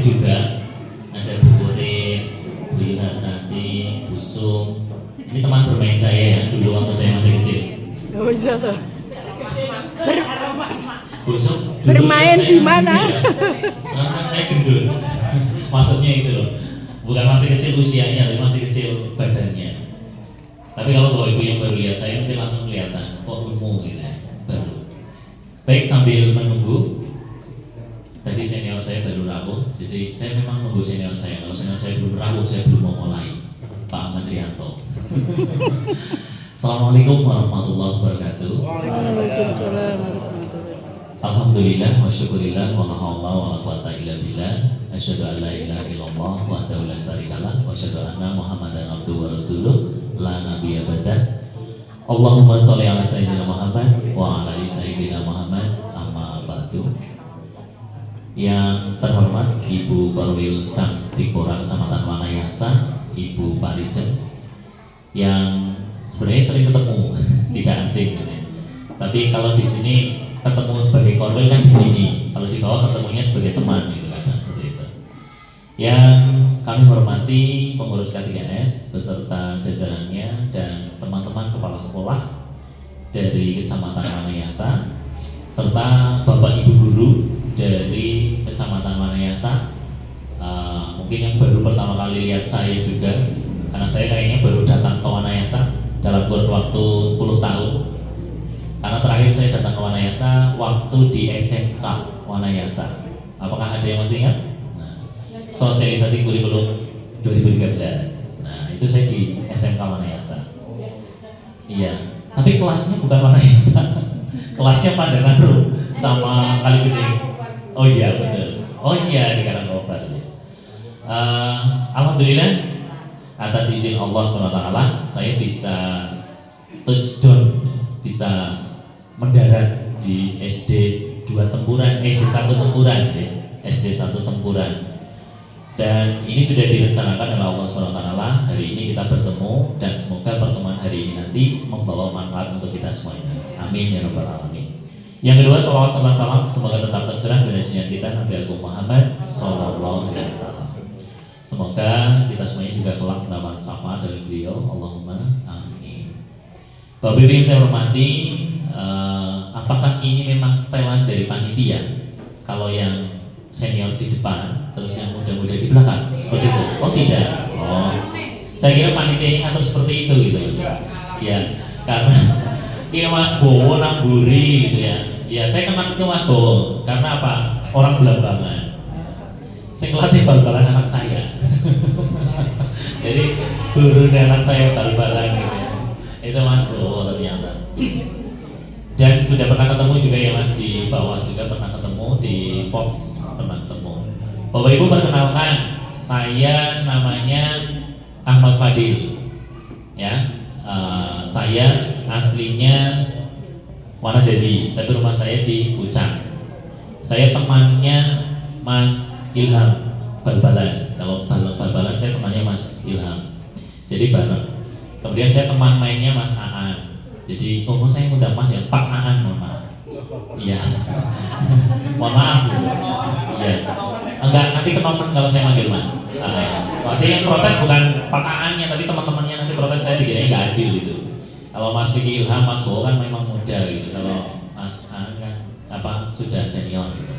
juga. Ada Bu Kurin, Bu Yuhatati, Bu Sum. Ini teman bermain saya ya, dulu waktu saya masih kecil. Oh iya tuh. Bu Sum, dulu Bermain saya di masih mana? kecil, ya. Sekarang kan saya gendut. Maksudnya itu loh. Bukan masih kecil usianya, tapi masih kecil badannya. Tapi kalau Bapak Ibu yang baru lihat saya mungkin langsung kelihatan kok ungu gitu ya, baru. Baik, sambil menunggu, tadi senior saya baru rawuh, jadi saya memang nunggu senior saya. Kalau senior saya belum rawuh, saya belum mau mulai. Pak Ahmad Rianto. Assalamualaikum warahmatullahi wabarakatuh. Waalaikumsalam. Alhamdulillah wa syukurillah wa la haula wa la quwata illa billah. Asyhadu an la ilaha illallah wahdahu la syarikalah wa asyhadu anna Muhammadan abduhu wa rasuluh la nabiyya ba'dah. Allahumma sholli ala sayyidina Muhammad wa ala ali sayyidina Muhammad amma ba'du. Yang terhormat Ibu Korwil Cam Dikora Kecamatan Wanayasa, Ibu Parijem, yang sebenarnya sering ketemu, tidak asing gitu ya. Tapi kalau di sini ketemu sebagai korwil kan di sini, kalau di bawah ketemunya sebagai teman gitu kadang seperti itu. Yang kami hormati pengurus K3S beserta jajarannya dan teman-teman kepala sekolah dari Kecamatan Wanayasa serta Bapak Ibu guru dari Kecamatan Wanayasa. Mungkin yang baru pertama kali lihat saya juga, karena saya kayaknya baru datang ke Wanayasa dalam kurun waktu 10 tahun. Karena terakhir saya datang ke Wanayasa waktu di SMK Wanayasa. Apakah ada yang masih ingat? Sosialisasi kurikulum 2013. Nah, itu saya di SMK Wanayasa. Iya, tapi kelasnya bukan Wanayasa. Kelasnya Pandanaru sama Kaligede. Oh iya, betul. Oh iya, di Karangkobar. Alhamdulillah atas izin Allah SWT saya bisa touchdown, bisa mendarat di SD 2 Tempuran, SD 1 Tempuran, SD 1 Tempuran. Dan ini sudah direncanakan oleh Allah SWT. Hari ini kita bertemu dan semoga pertemuan hari ini nanti membawa manfaat untuk kita semuanya. Amin ya rabbal alamin. Yang kedua, salawat serta salam semoga tetap tercurah pada junjungan kita Nabi Agung Muhammad Sallallahu Alaihi Wasallam. Semoga kita semuanya juga kelak mendapat syafaat dari beliau. Allahumma amin. Bapak Ibu yang saya hormati, apakah ini memang setelan dari panitia? Kalau yang senior di depan, terus yang muda-muda di belakang, seperti itu? Oh tidak. Oh, saya kira panitia ini atur seperti itu gitu. Ya, karena ini Mas Bowo Namburi gitu ya. Ya, saya kenal itu Mas Bowo karena apa? Orang Belambangan. Saya ngelatih bal-balan anak saya. Jadi guru anak saya bal-balan gitu ya. Itu Mas Bowo ternyata. Dan sudah pernah ketemu juga ya Mas di bawah juga pernah ketemu di Fox pernah ketemu. Bapak Ibu perkenalkan, saya namanya Ahmad Fadil. Ya, saya aslinya Wanadadi, tapi rumah saya di Pucang. Saya temannya Mas Ilham bal-balan. Kalau bal-balan saya temannya Mas Ilham. Jadi bareng. Kemudian saya teman mainnya Mas Aan. Jadi, saya ngundang Mas ya, Pak Aan, mohon maaf. Iya. Mohon maaf. Iya. Enggak, nanti kenomen kalau saya manggil Mas. Nanti yang protes bukan Pak Aan-nya, tapi teman-temannya nanti protes saya dikiranya nggak adil gitu. Kalau Mas Vicky Ilham, Mas Bowo kan memang muda gitu. Kalau Mas Aan kan sudah senior gitu.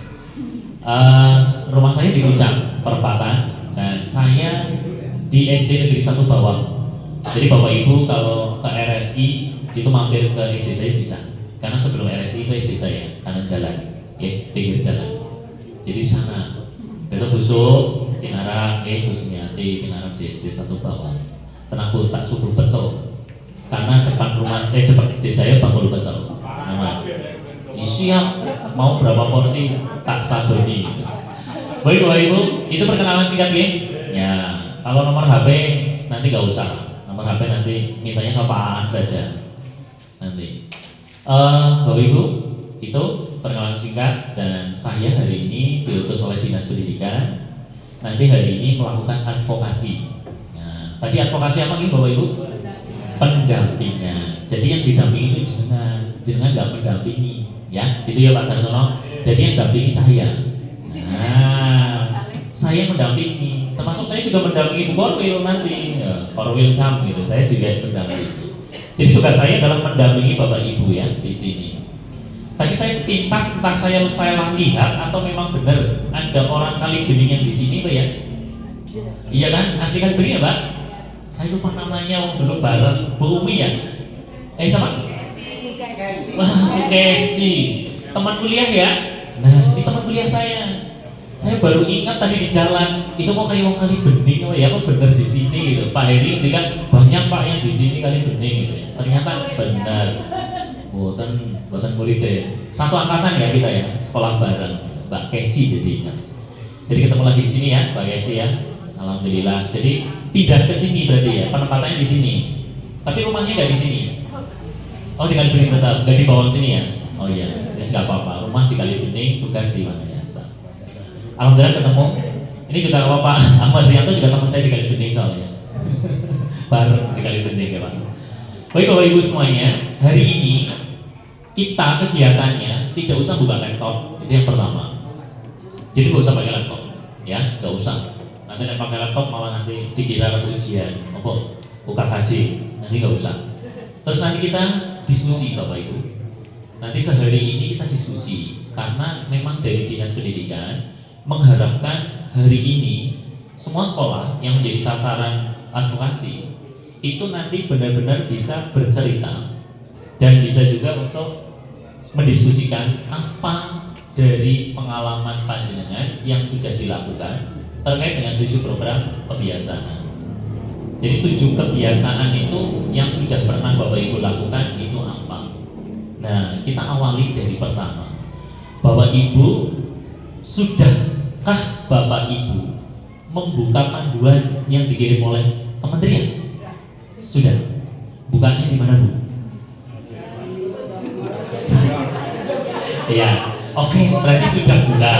Rumah saya di Pucang, perempatan, dan saya di SD Negeri 1 Bawang. Jadi Bapak Ibu kalau ke RSI itu mampir ke SD saya bisa, karena sebelum RSI itu SD saya kanan jalan, pinggir jalan. Jadi di sana besok busuk, pinara, Bu Sumiati, pinara di SD 1 Bawang. Tenang Bu, tak subuh pecel, karena depan rumah depan SD saya Bangul Pecel. Nama. Siap, mau berapa porsi tak sabeni. Baik Bapak Ibu, itu perkenalan singkat ya. Kalau nomor HP nanti nggak usah. Nomor HP nanti mintanya sapaan saja. Nanti. Bapak Ibu, itu perkenalan singkat dan saya hari ini diutus oleh Dinas Pendidikan. Nanti hari ini melakukan advokasi. Nah, tadi advokasi apa nih Bapak Ibu? Pendampingan. Jadi yang didampingi itu jenengan nggak mendampingi. Ya, gitu ya Pak Darsono. Jadi yang dampingi saya. Nah, saya saya mendampingi, termasuk saya juga mendampingi Bu Korwil nanti, ya, Korwil Cam gitu, saya juga mendampingi. Jadi tugas saya adalah mendampingi Bapak Ibu ya di sini. Tadi saya sepintas entah saya lihat atau memang benar ada orang Kali Bening yang di sini Pak ya? Iya kan? Asli Kali Bening ya Pak? Saya lupa namanya dulu bareng Bu Umi ya? Siapa? Wah, Sukesi. Teman kuliah ya? Nah, ini teman kuliah saya. Saya baru ingat tadi di jalan, itu mau kayak Kali Bening oh ya, apa bener di sini gitu. Pak Heri ngendikan banyak Pak yang di sini Kali Bening gitu ya. Ternyata benar. Buatan murid satu angkatan ya kita ya, sekolah bareng. Mbak Kesi jadi ingat. Jadi ketemu lagi di sini ya, Mbak Kesi ya. Alhamdulillah. Jadi pindah ke sini berarti ya, penempatannya di sini. Tapi rumahnya nggak di sini. Oh di Kali Bening tetap, nggak dibawa sini ya. Oh iya, ya nggak apa-apa. Rumah di Kali Bening, tugas di mana ya? Alhamdulillah ketemu. Ini juga Bapak Ahmad Rianto juga teman saya di Kali Bening soalnya. Bareng di Kali Bening ya Pak. Baik Bapak Ibu semuanya, hari ini kita kegiatannya tidak usah buka laptop, itu yang pertama. Jadi nggak usah pakai laptop, ya, nggak usah. Nanti yang pakai laptop malah nanti dikira ujian, apa UKKJ, nanti nggak usah. Terus nanti kita diskusi Bapak Ibu. Nanti sehari ini kita diskusi karena memang dari Dinas Pendidikan mengharapkan hari ini semua sekolah yang menjadi sasaran advokasi itu nanti benar-benar bisa bercerita dan bisa juga untuk mendiskusikan apa dari pengalaman panjenengan yang sudah dilakukan terkait dengan 7 program kebiasaan. Jadi 7 kebiasaan itu yang sudah pernah Bapak Ibu lakukan itu apa? Nah, kita awali dari pertama. Bapak Ibu, sudahkah Bapak Ibu membuka panduan yang dikirim oleh kementerian? Sudah. Bukanya di mana, Bu? Ya, oke, berarti sudah buka.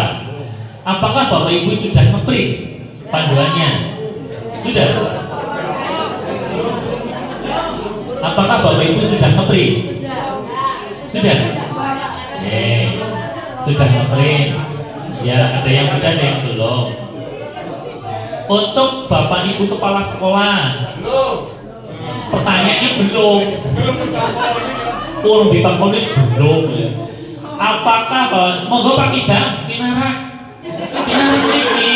Apakah Bapak Ibu sudah nge-print panduannya? Sudah. Apakah Bapak Ibu sudah nge-print? Sudah. Sudah nge-print. Ya, ada yang sudah, ada yang belum. Untuk Bapak Ibu kepala sekolah, pertanyaannya belum. Urung dipakonis belum. Apakah monggo Pak Idam, Kinarah ini.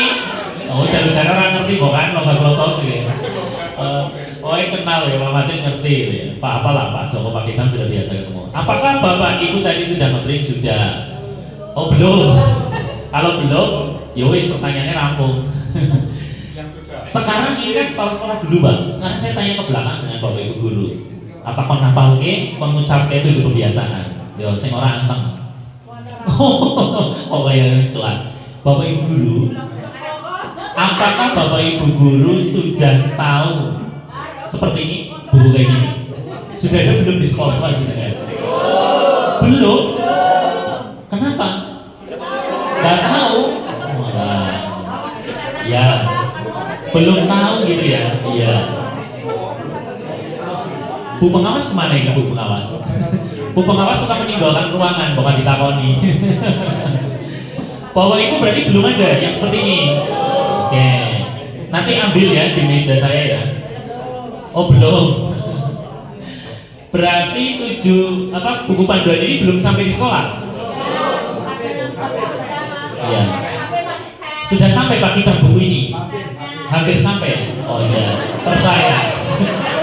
Oh, jalur-jalur orang ngerti kok kan, lomba-lomba gitu. Oh, kenal ya, Pak Fatin ngerti ya. Pak apalah Pak Joko Pak Idam sudah biasa ketemu. Apakah Bapak Ibu tadi sudah nge-print? Sudah. Oh, belum. Kalau belum, yowis pertanyaannya rampung. Sekarang ingat kepala sekolah dulu Bang. Sekarang saya tanya ke belakang dengan Bapak Ibu guru. Apakah nafalke mengucapkan 7 kebiasaan? Yo, sing ora anteng. Oh, yang jelas. Bapak Ibu guru, apakah Bapak Ibu guru sudah tahu seperti ini buku kayak gini? Sudah ada belum di sekolah Pak Jenengan? Belum. Kenapa? Gak tahu. Ya, belum tahu gitu ya. Iya. Bu pengawas kemana ini Bu pengawas? Bu pengawas suka meninggalkan ruangan, bukan ditakoni. Bapak Ibu berarti belum ada yang seperti ini. Oke. Nanti ambil ya di meja saya ya. Oh belum. Berarti 7 buku panduan ini belum sampai di sekolah. Iya. Sudah sampai Pak Kitam buku ini? Hampir sampai. Oh iya. Percaya.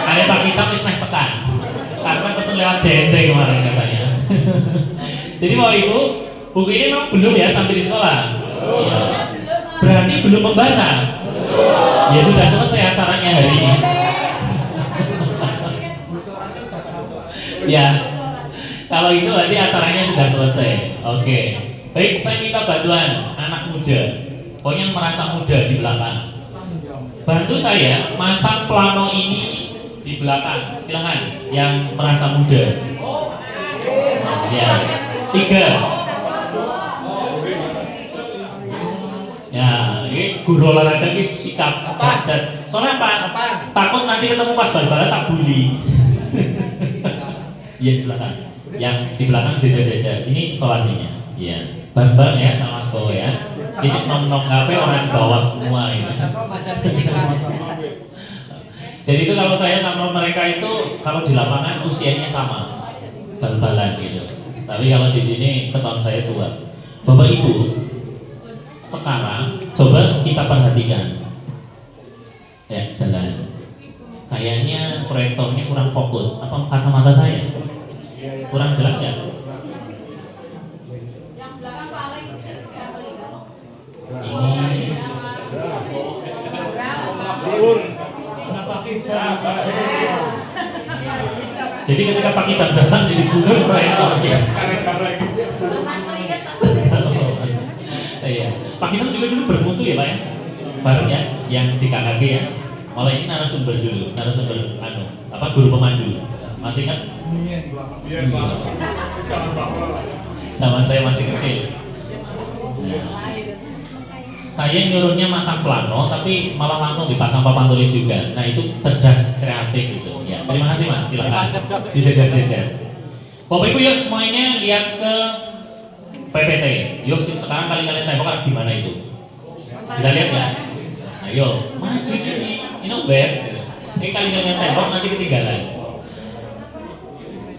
Kayak Pak Kitam wis meh tekan. Karena pesen lewat JNT kemarin katanya. Jadi Bapak Ibu, buku ini memang belum ya sampai di sekolah. Ya. Berarti belum membaca. Ya sudah selesai acaranya hari ini. Ya, kalau itu berarti acaranya sudah selesai. Oke. Baik, saya minta bantuan anak muda. Pokoknya yang merasa muda di belakang. Bantu saya masang plano ini di belakang. Silakan yang merasa muda. Ya, 3. Ya, ini guru olahraga ini sikap padat. Soalnya apa? Takut nanti ketemu pas bal-balan tak bully. Iya di belakang. Yang di belakang jajar-jajar. Ini solasinya. Iya. Bareng-bareng ya sama Mas Bowo ya. Sisi nom-nom kafe orang bawah semua gitu. Jadi itu kalau saya sama mereka itu kalau di lapangan usianya sama, bal-balan gitu. Tapi kalau di sini teman saya tua. Bapak Ibu, sekarang coba kita perhatikan. Ya, jalan. Kayaknya proyektornya kurang fokus. Apa kacamata saya? Kurang jelas ya? Ini jadi ketika Pak Kitab datang jadi guru proyektornya. Iya. Pak Kitab juga dulu bermutu ya Pak ya? Baru ya, yang di KKG ya. Malah ini narasumber dulu, narasumber guru pemandu. Masih ingat? Zaman saya masih kecil. Saya nyuruhnya masang plano, tapi malah langsung dipasang papan tulis juga. Nah itu cerdas, kreatif gitu. Ya, terima kasih Mas, silakan disejar-sejar. Bapak Ibu yuk semuanya lihat ke PPT. Yuk sekarang kalian tembak gimana itu? Bisa lihat ya? Nah yuk, maju sini, ini web. Ini kalian tembak nanti ketinggalan.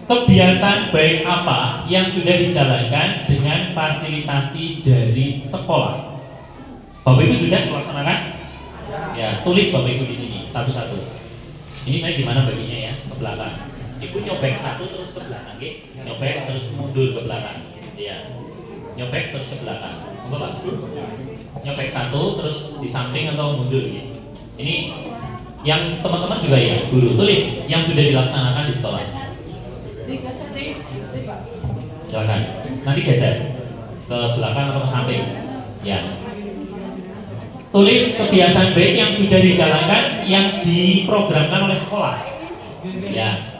Kebiasaan baik apa yang sudah dijalankan dengan fasilitasi dari sekolah? Bapak Ibu sudah melaksanakan? Ya, tulis Bapak Ibu di sini satu-satu. Ini saya gimana baginya ya, ke belakang. Ibu nyobek satu terus ke belakang, gitu. Nyobek terus mundur ke belakang. Ya, nyobek terus ke belakang. Enggak Pak? Nyobek satu terus di samping atau mundur gitu. Ini yang teman-teman juga ya, guru tulis yang sudah dilaksanakan di sekolah. Silakan. Nanti geser ke belakang atau ke samping. Ya. Tulis kebiasaan baik yang sudah dijalankan yang diprogramkan oleh sekolah. Ya.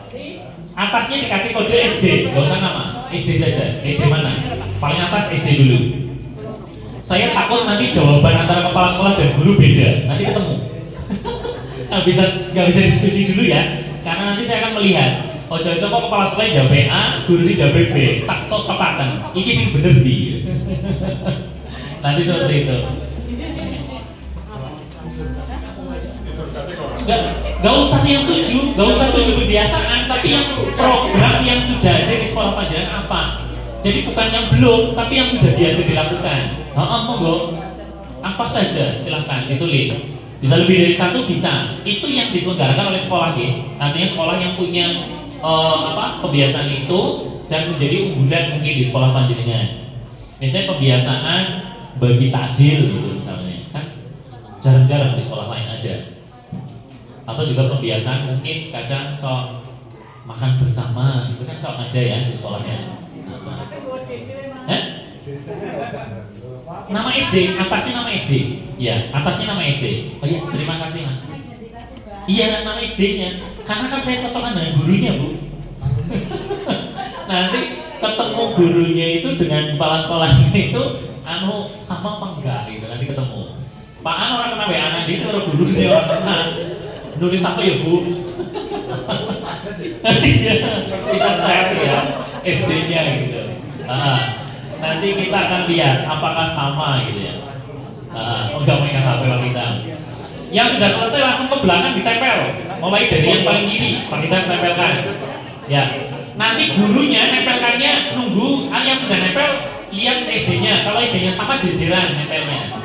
Atasnya dikasih kode SD, nggak usah nama, SD saja. SD mana? Paling atas SD dulu. Saya takut nanti jawaban antara kepala sekolah dan guru beda. Nanti ketemu. Nggak bisa diskusi dulu ya, karena nanti saya akan melihat. Oh jangan kok kepala sekolah jawab A, guru ini jawab B, tak cocokan. Ini sih bener di. Nanti seperti itu. Gak usah yang tujuh, gak usah tujuh kebiasaan, tapi yang program yang sudah ada di sekolah pelajaran apa. Jadi bukan yang belum, tapi yang sudah biasa dilakukan. Monggo, apa saja silahkan ditulis. Bisa lebih dari satu bisa. Itu yang diselenggarakan oleh sekolah gitu. Artinya sekolah yang punya kebiasaan itu dan menjadi unggulan mungkin di sekolah panjenengan. Misalnya kebiasaan bagi takjil gitu misalnya, kan jarang-jarang di sekolah lain ada. Atau juga kebiasaan mungkin kadang sok makan bersama itu kan sok ada ya di sekolahnya. Nama SD, atasnya nama SD. Ya, atasnya nama SD. Oh iya, terima kasih Mas. Iya, nama SD-nya. Karena kan saya cocokkan dengan gurunya, Bu. Nanti ketemu gurunya itu dengan kepala sekolahnya itu sama apa enggak gitu, nanti ketemu. Pak orang kena WA nanti suruh gurunya orang kena. Nulis apa ya Bu? Iya, kita cek ya SD-nya gitu. Nanti kita akan lihat apakah sama gitu ya. Enggak main HP kita. Yang sudah selesai langsung ke belakang ditempel. Mulai dari yang paling kiri, Pak kita tempelkan. Ya. Nanti gurunya nempelkannya nunggu yang sudah nempel lihat SD-nya. Kalau SD-nya sama jejeran nempelnya.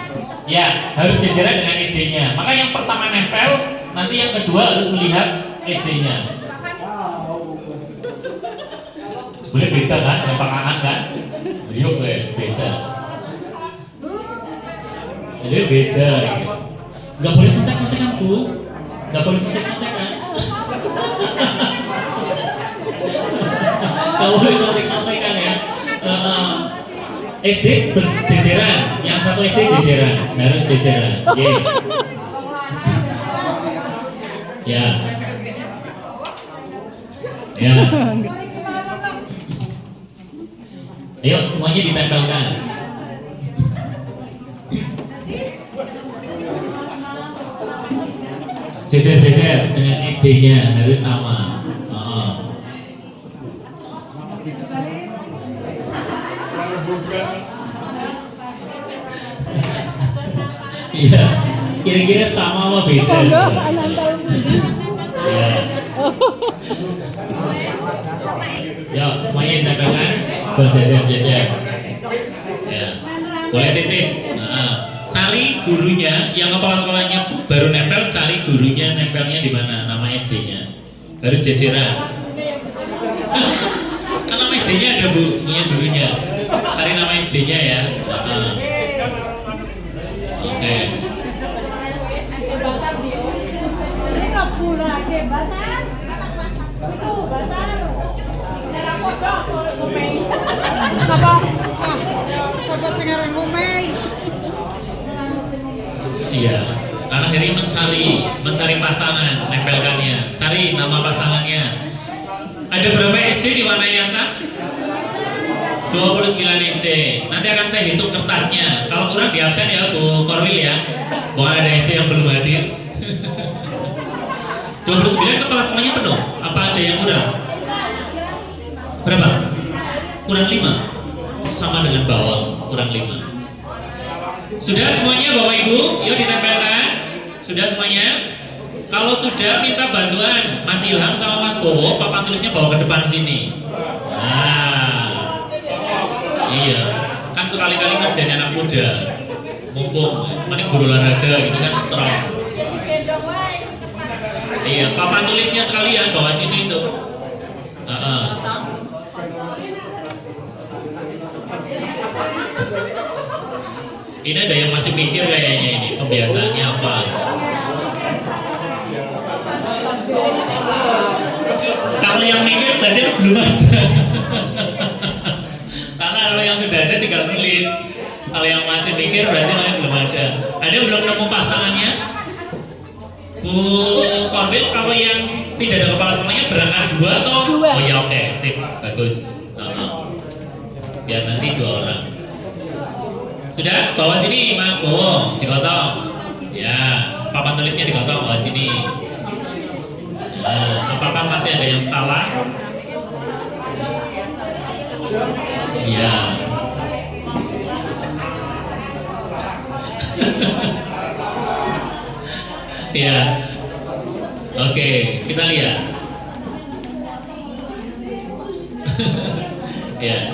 Ya, harus jejeran dengan SD-nya. Maka yang pertama nempel, nanti yang kedua harus melihat SD-nya. Sebenarnya beda kan, lempakan kan? Yuk beda. Jadi beda. Gak boleh contek-contekan Bu. Gak boleh contek-contekan. Gak boleh contek-contekan ya. SD berjejeran, yang satu SD jejeran, harus jejeran. Ya. Ya. Ayo semuanya ditempelkan. Jejer-jejer dengan SD-nya harus sama. Iya. Kira-kira sama apa beda? Enggak, anak tahun ini. Iya. Ya, semuanya ditempelkan. Berjajar-jajar. Ya. Boleh titip. Nah, cari gurunya yang kepala sekolahnya baru nempel, cari gurunya nempelnya di mana, nama SD-nya. Harus jajaran. Kan nama SD-nya ada Bu, punya gurunya. Cari nama SD-nya ya. Nah, oke. Siapa sing ngarang ngomei? Iya. Karena akhirnya mencari pasangan, nempelkannya. Cari nama pasangannya. Ada berapa SD di Wanayasa? 29 SD. Nanti akan saya hitung kertasnya. Kalau kurang di absen ya Bu Korwil ya. Bukan ada SD yang belum hadir. 29 kepala semuanya penuh. Apa ada yang kurang? Berapa? Kurang 5. Sama dengan bawang, kurang 5. Sudah semuanya Bapak Ibu? Yuk ditempelkan. Sudah semuanya? Kalau sudah minta bantuan Mas Ilham sama Mas Bowo, papan tulisnya bawa ke depan sini. Nah, iya, kan sekali-kali ngerjain anak muda. Mumpung mending guru olahraga gitu kan strong. Iya, papan tulisnya sekalian bawa sini tuh. Ini ada yang masih mikir kayaknya ini kebiasaannya apa? Kalau yang mikir berarti itu belum ada. Karena kalau yang sudah ada tinggal tulis. Kalau yang masih mikir berarti belum ada. Ada yang belum nemu pasangannya? Bu Korwil, kalau yang tidak ada kepala semuanya berangkat 2 atau? 2. Oh ya oke, sip, bagus. Biar nanti 2 orang. Sudah, bawa sini Mas Bowo, digotong. Ya, papan tulisnya digotong, bawa sini. Nah, apakah masih ada yang salah? Iya. Iya. Oke, kita lihat. Ya.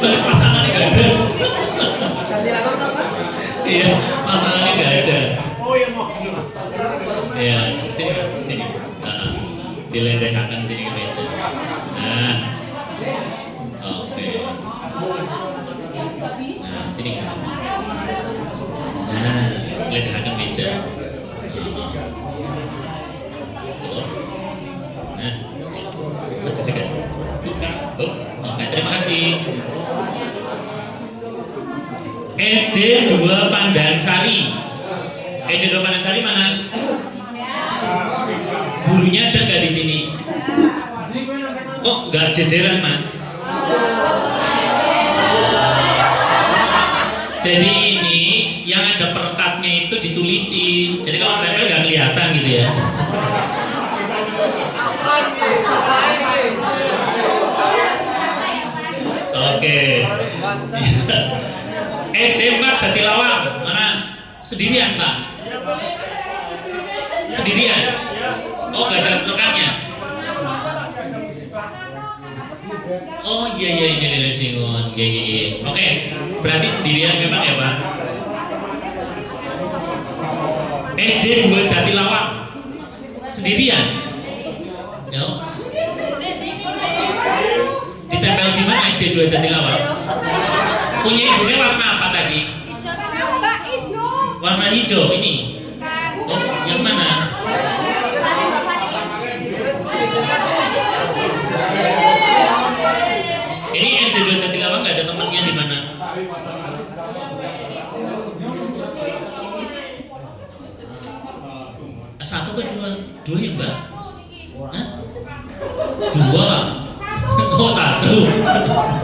Pasangannya nggak ada. Iya, pasangannya nggak ada. Iya, sini. Diledehakan sini ke meja. Nah, oke. Nah, sini. Nah, ledehakan meja. Cukup. Nah, yes. Baca juga. Oke, terima kasih. SD 2 Pandansari. SD 2 Pandansari mana? Gurunya ada nggak di sini? Kok nggak jejeran Mas? Jadi ini yang ada perekatnya itu ditulisi. Jadi kalau tempel nggak kelihatan gitu ya. Oke. SD 4 Jatilawang mana? Sendirian Pak? Sendirian? Oh nggak ada rekannya? Oh iya ini singon. Iya. Oke, berarti sendirian memang ya Pak? SD 2 Jatilawang sendirian? Ya. Ditempel di mana SD 2 Jatilawang? Punya ibunya warna apa tadi? Warna hijau ini. Oh, yang mana? Ini SD 2 Jatilawang nggak ada temannya di mana? Satu ke dua? Dua ya Mbak? Hah? 2? Oh 1.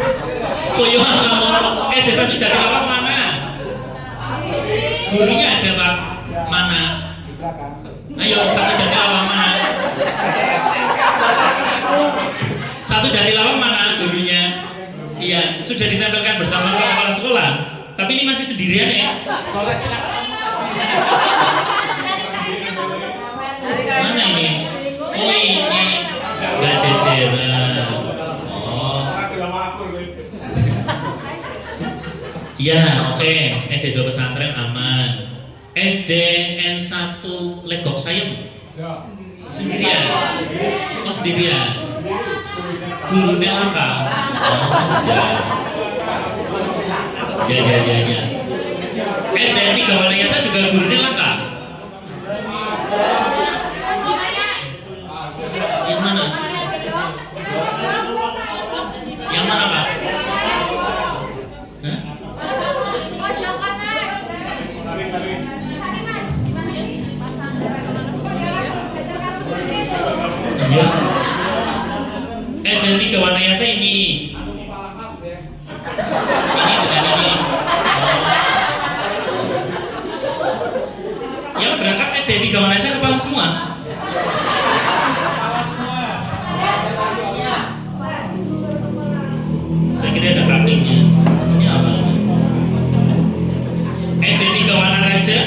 Koyoan kamu. SD 1 Jatilawang mana? Gurunya ada Pak? Mana? Ayo 1 Jatilawang mana? 1 Jatilawang mana gurunya? Iya, sudah ditempelkan bersama Pak Kepala Sekolah. Tapi ini masih sendirian ya? Mana ini? Oh ini nggak jejeran. Oh. Ya, oke. SD 2 pesantren aman. SDN 1 Legok Sayem sendirian. Oh sendirian. Gurunya langka. Oh ya. SDN 3 Wanayasa juga gurunya langka. Yang mana? Yang mana Pak? Hah? Iya. SDN 3 Wanayasa ini. Ini dengan ini. Yang berangkat SDN 3 Wanayasa kepala semua. Saya kira ada kakinya. Ini apa? SD 3 Wanaraja.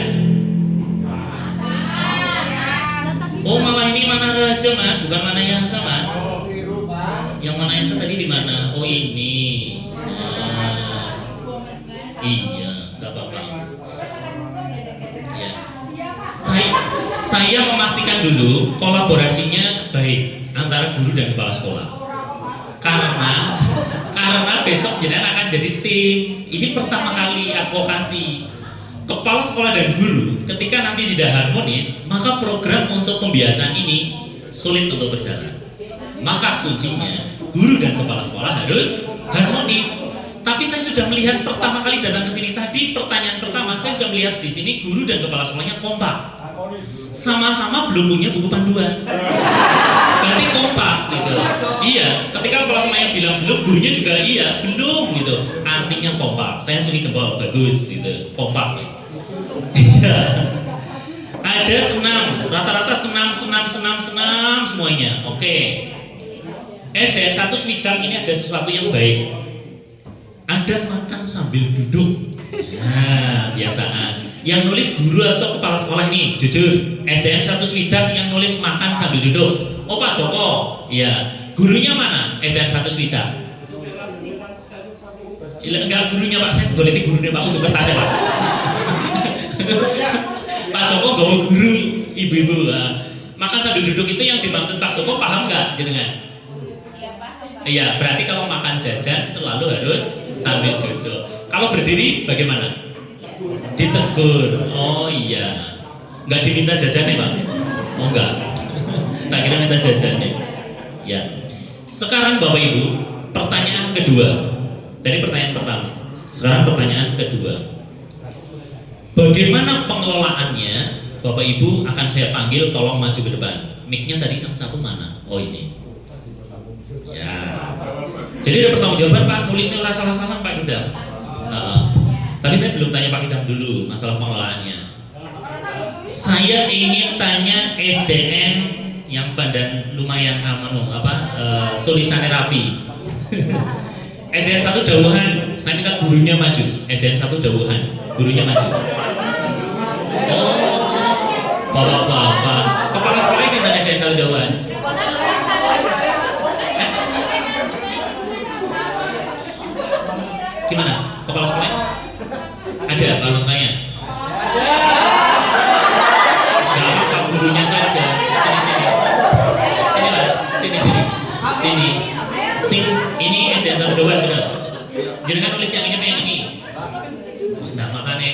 Oh malah ini Wanaraja Mas, bukan Wanayasa Mas. Yang Wanayasa tadi di mana? Oh ini. Iya, nggak apa-apa. Ya. Saya memastikan dulu kolaborasinya baik antara guru dan kepala sekolah. Karena besok jenengan akan jadi tim. Ini pertama kali advokasi kepala sekolah dan guru. Ketika nanti tidak harmonis, maka program untuk pembiasaan ini sulit untuk berjalan. Maka kuncinya guru dan kepala sekolah harus harmonis. Tapi saya sudah melihat pertama kali datang ke sini tadi, pertanyaan pertama saya sudah melihat di sini guru dan kepala sekolahnya kompak. Sama-sama belum punya buku panduan. Berarti kompak gitu. Iya, ketika kepala sekolahnya bilang belum, gurunya juga iya, belum gitu. Artinya kompak. Saya acungi jempol, bagus gitu. Kompak. Iya. Ada senam, rata-rata senam semuanya. Oke. SDN 1 Swidang ini ada sesuatu yang baik. Ada makan sambil duduk. Nah, biasaan. Yang nulis guru atau kepala sekolah ini, jujur. SDN 1 Swidang yang nulis makan sambil duduk. Oh Pak Joko. Iya. Gurunya mana? SDN 1 Swidang. Enggak gurunya Pak, saya goleti gurunya Pak untuk kertasnya Pak. Pak Joko bawa guru ibu-ibu. Makan sambil duduk itu yang dimaksud Pak Joko paham nggak jenengan? Iya, berarti kalau makan jajan selalu harus sambil duduk. Kalau berdiri bagaimana? Ditegur. Oh iya. Nggak diminta jajannya Pak? Oh enggak. Tak kira minta jajannya. Ya. Sekarang Bapak Ibu, pertanyaan kedua. Dari pertanyaan pertama. Sekarang pertanyaan kedua. Bagaimana pengelolaannya? Bapak Ibu akan saya panggil, tolong maju ke depan. Mic-nya tadi yang satu mana? Oh ini. Ya. Jadi ada pertanggungjawaban Pak, nulisnya ora salah-salah Pak Idam. Tapi saya belum tanya Pak Idam dulu masalah pengelolaannya. Saya ingin tanya SDN yang badan lumayan tulisannya rapi. SDN 1 Dawuhan, saya minta gurunya maju. SDN 1 Dawuhan, gurunya maju. Oh, bapak-bapak. Kepala sekolah sih tanya SDN 1 Dawuhan. Gimana? Kepala sekolah? Ada kepala sekolahnya? Gak apa, gurunya saja. Sini Mas, sini. Ini SDN 1 Dawuhan benar. Jangan nulis yang ini apa yang ini. Nah makanya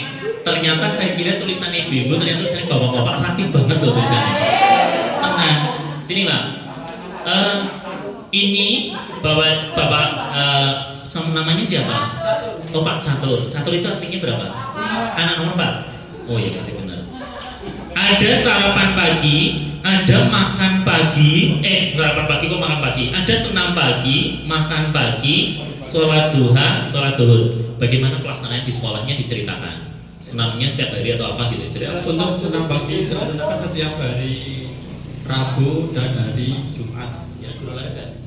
ternyata saya kira tulisan ibu-ibu, ternyata tulisan bapak-bapak rapi banget loh tulisannya. Tenang, sini Pak. Ini bapak namanya siapa? Oh Pak Catur. Catur itu artinya berapa? Anak nomor 4. Oh iya berarti benar. Ada sarapan pagi Ada makan pagi, sarapan pagi kok makan pagi. Ada senam pagi, makan pagi, sholat duha, sholat duhur. Bagaimana pelaksanaan di sekolahnya diceritakan? Senamnya setiap hari atau apa gitu cerita? Untuk senam pagi dilaksanakan setiap hari Rabu dan hari Jumat. Ya, guru olahraga.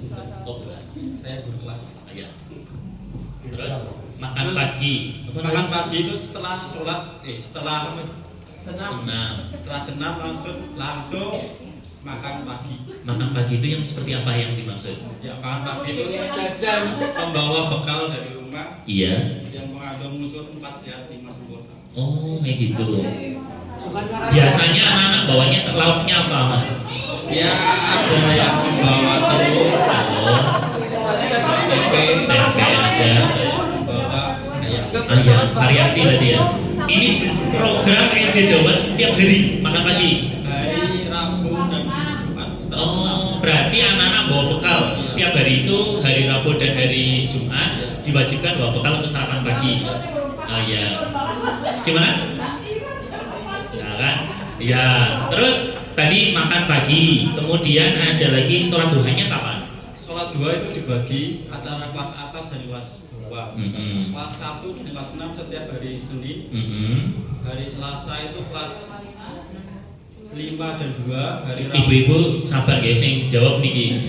Oh, bukan. Saya guru kelas. Ya. Terus makan Terus, pagi. Makan pagi itu setelah sholat, setelah Senam. setelah senam langsung makan pagi. Makan pagi itu yang seperti apa yang dimaksud? Ya, makan pagi itu jajan membawa bekal dari rumah Iya. yang mengandung unsur 4 sehat 5 sempurna. Oh, kayak gitu. Biasanya anak-anak bawanya lauknya apa, Mas? Ya, ada yang membawa telur, Oh, tempe, tempe ada. membawa ayam. Ayam, variasi berarti ya. Ini program SD Dawan setiap hari makan pagi. Hari Rabu dan Jumat setelah senam. Oh, berarti anak-anak bawa bekal setiap hari itu hari Rabu dan hari Jumat diwajibkan bawa bekal untuk sarapan pagi. Oh ya, gimana? Ya kan? Ya, terus tadi makan pagi, kemudian ada lagi sholat duhanya kapan? Sholat dua itu dibagi antara kelas atas dan kelas bawah. Kelas 1 dan kelas 6 setiap hari Senin. Hari Selasa itu kelas 5 dan 2. Hari Rabu, Ibu-ibu sabar guys, yang jawab niki.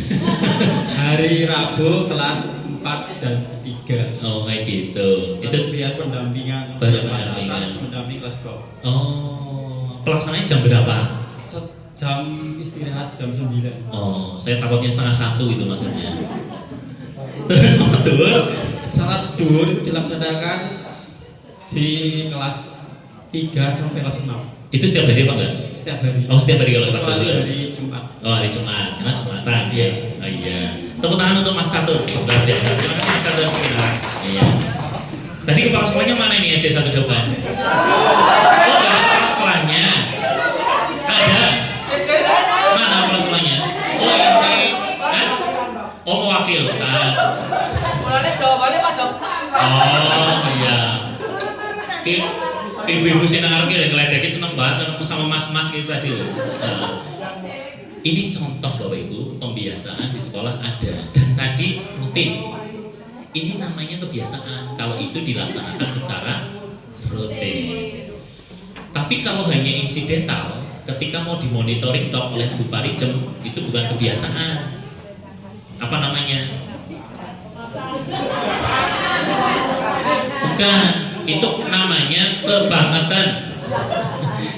hari Rabu kelas 4 dan 3. Oh kayak gitu. Itu Itu biar pendampingan Biar kelas pendampingan. atas mendampingi kelas bawah. oh pelaksanaannya jam berapa? Jam istirahat jam 9. Oh, saya takutnya 12:30 itu maksudnya. Terus sholat duhur? Salat duhur itu dilaksanakan di kelas 3 sampai kelas 6 Itu setiap hari apa enggak? setiap hari. Oh, setiap hari kalau sholat Kecuali duhur. hari Jumat. Oh, hari Jumat, karena Jumatan. Iya. Oh iya. Tepuk tangan untuk Mas Catur. Luar biasa. Terima kasih Mas Catur. Iya. Tadi kepala sekolahnya mana ini SD 1 Dawan? Oh, enggak, kepala sekolahnya. Ada. Mana kepala sekolahnya? Oh, ini. Hah? Oh, mewakilkan. Jawabannya pada Oh iya. Ibu-ibu sih nang arep ngeledeki seneng banget sama mas-mas gitu tadi loh. Nah, ini contoh Bapak Ibu pembiasaan di sekolah ada dan tadi rutin. Ini namanya kebiasaan kalau itu dilaksanakan secara rutin. Tapi kalau hanya insidental, ketika mau dimonitoring tok oleh Bu Parijem itu bukan kebiasaan. Apa namanya? Bukan, itu namanya kebangetan.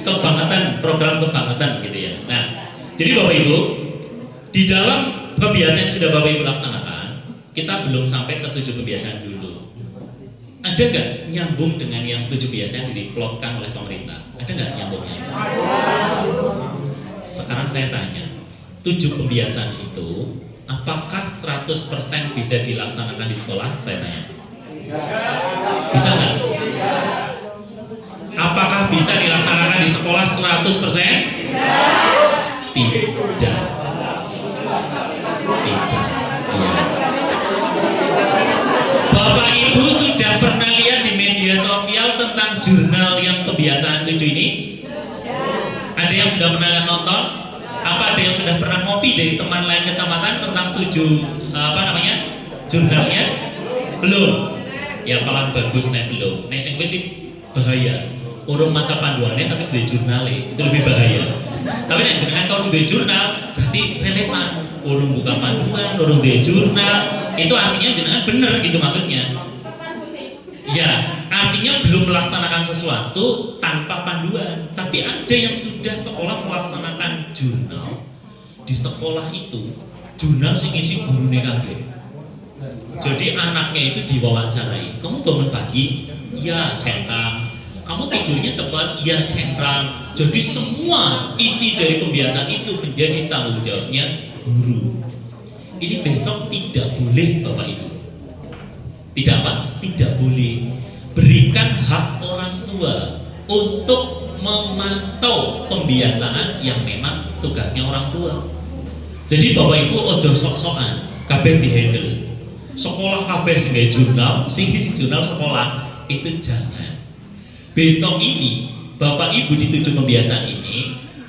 Kebangetan, program kebangetan gitu ya. Nah, jadi Bapak Ibu, di dalam kebiasaan yang sudah Bapak Ibu laksanakan, kita belum sampai ke 7 kebiasaan dulu. Ada nggak nyambung dengan yang 7 kebiasaan yang diplotkan oleh pemerintah? Ada nggak nyambungnya? Sekarang saya tanya, 7 kebiasaan itu apakah 100% bisa dilaksanakan di sekolah? Saya tanya. Bisa nggak? Apakah bisa dilaksanakan di sekolah 100%? Tidak. Tidak. Iya. Bapak Ibu sudah pernah lihat di media sosial tentang jurnal yang kebiasaan 7 ini? Ada yang sudah pernah nonton? Apa ada yang sudah pernah ngopi dari teman lain kecamatan tentang 7 jurnalnya? Belum. Ya paling bagus nih belum. Nek sing wis sih bahaya. Urung maca panduannya tapi sudah jurnale, itu lebih bahaya. Tapi nek jenengan kalau duwe jurnal berarti relevan. Urung buka panduan, urung duwe jurnal, itu artinya jenengan bener gitu maksudnya. Ya, artinya belum melaksanakan sesuatu tanpa panduan. Tapi ada yang sudah sekolah melaksanakan jurnal. Di sekolah itu jurnal sing isi gurune kabeh. Jadi anaknya itu diwawancarai. Kamu bangun pagi? Ya, centang. Kamu tidurnya cepat? Ya, centang. Jadi semua isi dari kebiasaan itu menjadi tanggung jawabnya guru. Ini besok tidak boleh Bapak Ibu. Tidak apa? Tidak boleh. Berikan hak orang tua untuk memantau pembiasaan yang memang tugasnya orang tua. Jadi Bapak Ibu ojo sok-sokan, kabeh dihandle. Sekolah kabeh sing jurnal, sing jurnal sekolah itu jangan. Besok ini Bapak Ibu di 7 pembiasaan ini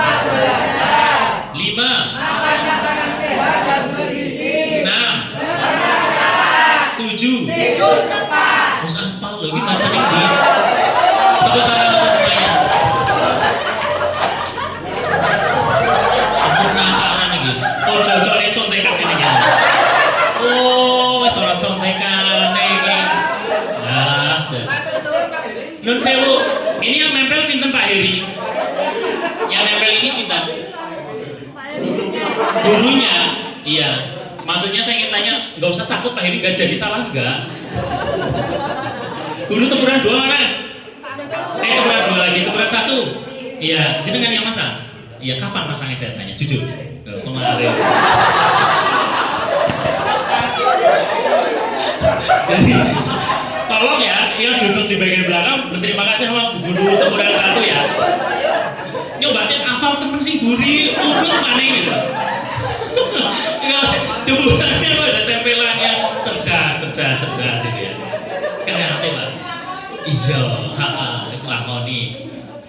Tempat belajar. 5. Makan makanan sehat dan bergizi. 6. 7. Tidur cepat. Terus apa lo ini baca nih di tepuk tangan untuk semuanya. Aku penasaran lagi. Oh cocoknya contekan ini ya. Oh wes ora contekan ini. Nah, Matur suwun Pak Heri. Nun sewu, ini yang nempel sinten Pak Heri? Yang nempel ini sinten? Gurunya, iya. Maksudnya saya ingin tanya, nggak usah takut Pak Heri nggak jadi salah nggak? Guru tempuran 2 mana? Tempuran 2 lagi, tempuran 1. Iya, jenengan yang masang? Iya, kapan masangnya saya tanya, jujur. Kemarin. Jadi, tolong ya, yang duduk di bagian belakang berterima kasih sama Bu Guru tempuran 1 ya. Nyobatin apal temen sih guri urut mana gitu. Jebutannya kok ada tempelannya cerdas gitu ya. Kreatif Pak. Iya, wis lakoni.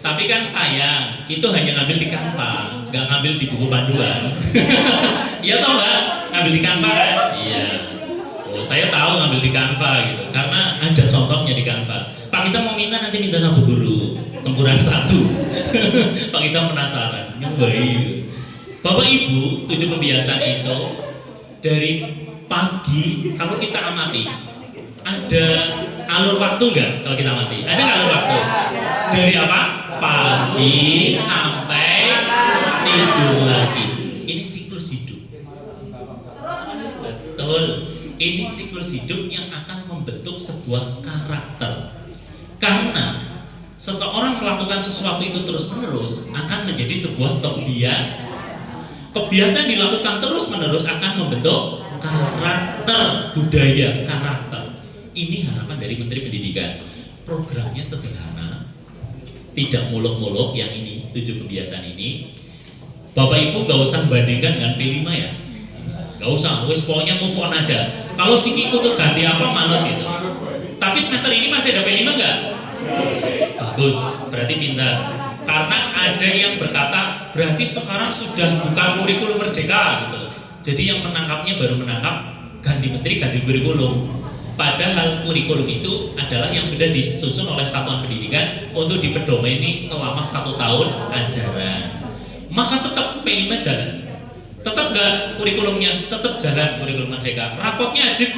Tapi kan sayang, itu hanya ngambil di Canva, nggak ngambil di buku panduan. Iya tau nggak? Ngambil di Canva kan? Iya. Oh, saya tahu ngambil di Canva gitu, karena ada contohnya di Canva. Pak kita mau minta nanti minta sama Bu Guru tempuran 1. Pak kita penasaran, nyobain. Bapak Ibu, 7 kebiasaan itu dari pagi kalau kita amati ada alur waktu nggak kalau kita amati? Ada nggak alur waktu? Dari apa? Pagi sampai tidur lagi. Ini siklus hidup. Betul. Ini siklus hidup yang akan membentuk sebuah karakter. Karena seseorang melakukan sesuatu itu terus-menerus akan menjadi sebuah kebiasaan. Kebiasaan dilakukan terus-menerus akan membentuk karakter, budaya, karakter. Ini harapan dari Menteri Pendidikan. Programnya sederhana, tidak muluk-muluk yang ini, 7 kebiasaan ini. Bapak Ibu gak usah bandingkan dengan P5 ya. Gak usah, wes pokoknya move on aja. Kalau sikiku tuh ganti apa manut gitu. Tapi semester ini masih ada P5 nggak? Bagus, berarti pintar. Karena ada yang berkata berarti sekarang sudah bukan kurikulum merdeka gitu. Jadi yang menangkapnya baru menangkap ganti menteri, ganti kurikulum. Padahal kurikulum itu adalah yang sudah disusun oleh satuan pendidikan untuk dipedomeni selama 1 tahun ajaran. Maka tetap P5 jalan. Tetap nggak kurikulumnya, tetap jalan kurikulum merdeka. Rapotnya ajek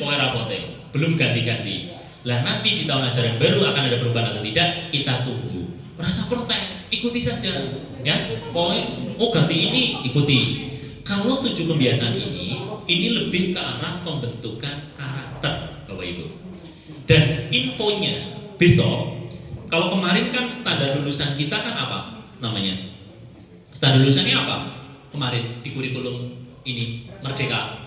pokoknya rapotnya. Belum ganti-ganti. Lah nanti di tahun ajaran baru akan ada perubahan atau tidak, kita tunggu. Rasa protes, ikuti saja, ya. Pokoknya, ganti ini, ikuti. Kalau 7 kebiasaan ini lebih ke arah pembentukan karakter, Bapak Ibu. Dan infonya besok, kalau kemarin kan standar lulusan kita kan apa namanya? Standar lulusannya apa? Kemarin di kurikulum ini Merdeka.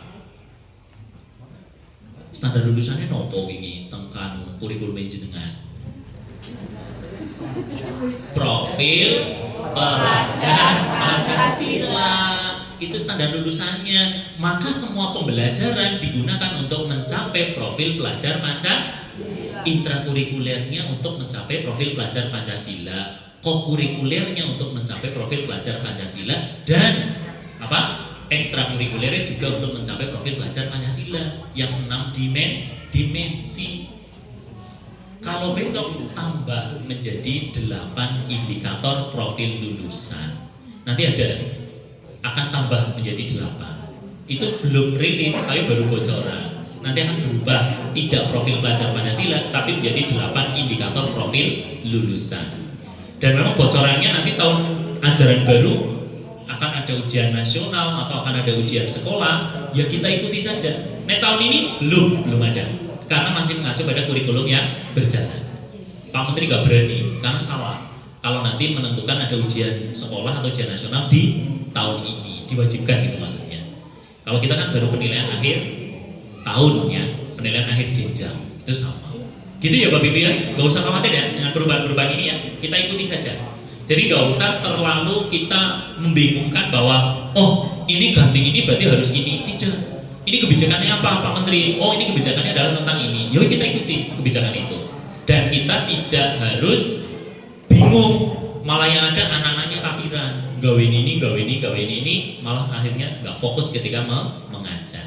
standar lulusannya nopo wingi tengkan kurikulum jenengan? Profil pelajar Pancasila itu standar lulusannya. Maka semua pembelajaran digunakan untuk mencapai profil pelajar Pancasila. Intrakurikulernya untuk mencapai profil pelajar Pancasila, kokurikulernya untuk mencapai profil pelajar Pancasila, dan apa? Ekstrakurikulernya juga untuk mencapai profil pelajar Pancasila yang 6 dimensi. Kalau besok tambah menjadi 8 indikator profil lulusan, nanti akan tambah menjadi 8. Itu belum rilis tapi baru bocoran. Nanti akan berubah, tidak profil pelajar Pancasila tapi menjadi 8 indikator profil lulusan. Dan memang bocorannya nanti tahun ajaran baru akan ada ujian nasional atau akan ada ujian sekolah, ya kita ikuti saja. Nah tahun ini belum ada, karena masih mengacu pada kurikulum yang berjalan. Pak Menteri gak berani, karena salah kalau nanti menentukan ada ujian sekolah atau ujian nasional di tahun ini, diwajibkan gitu maksudnya. Kalau kita kan baru penilaian akhir tahun ya, penilaian akhir jenjang itu sama. Gitu ya Bapak Ibu ya, gak usah khawatir ya dengan perubahan-perubahan ini ya, kita ikuti saja. Jadi gak usah terlalu kita membingungkan bahwa oh ini ganti ini berarti harus ini, tidak. Ini kebijakannya apa Pak Menteri? Oh ini kebijakannya adalah tentang ini. Yuk kita ikuti kebijakan itu. Dan kita tidak harus bingung, malah yang ada anak-anaknya kapiran, gawe ini, malah akhirnya gak fokus ketika mengajar.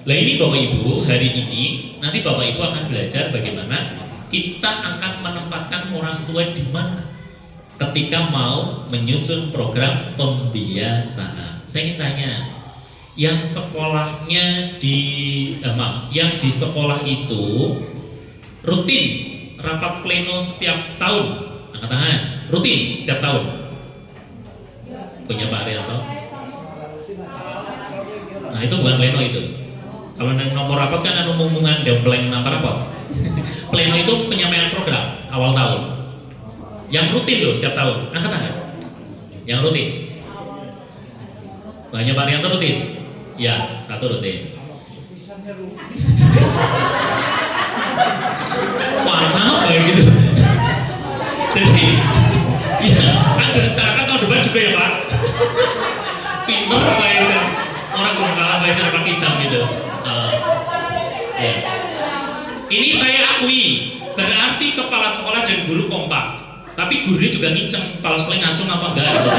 Nah ini Bapak Ibu, hari ini nanti Bapak Ibu akan belajar bagaimana kita akan menempatkan orang tua di mana ketika mau menyusun program pembiasaan. Saya ingin tanya, yang sekolahnya yang di sekolah itu rutin rapat pleno setiap tahun, angkat tangan, rutin setiap tahun. Punya Pak Arianto? Nah itu bukan pleno itu. Kalau nomor rapat kan ada omongan dempleng nama rapat. Pleno itu penyampaian program awal tahun. Yang rutin loh setiap tahun, angkat tangan. Yang rutin. Banyak Pak Arianto rutin? Ya, 1 rutin. Mana kayak gitu. Jadi, ya kan direncanakan tahun depan juga ya Pak. Pintar Pak aja. Orang belum kalah Pak aja dapat hitam gitu. Ya. Ini saya akui, berarti kepala sekolah dan guru kompak. Tapi gurunya juga nginceng, kepala sekolah ngacung apa enggak gitu.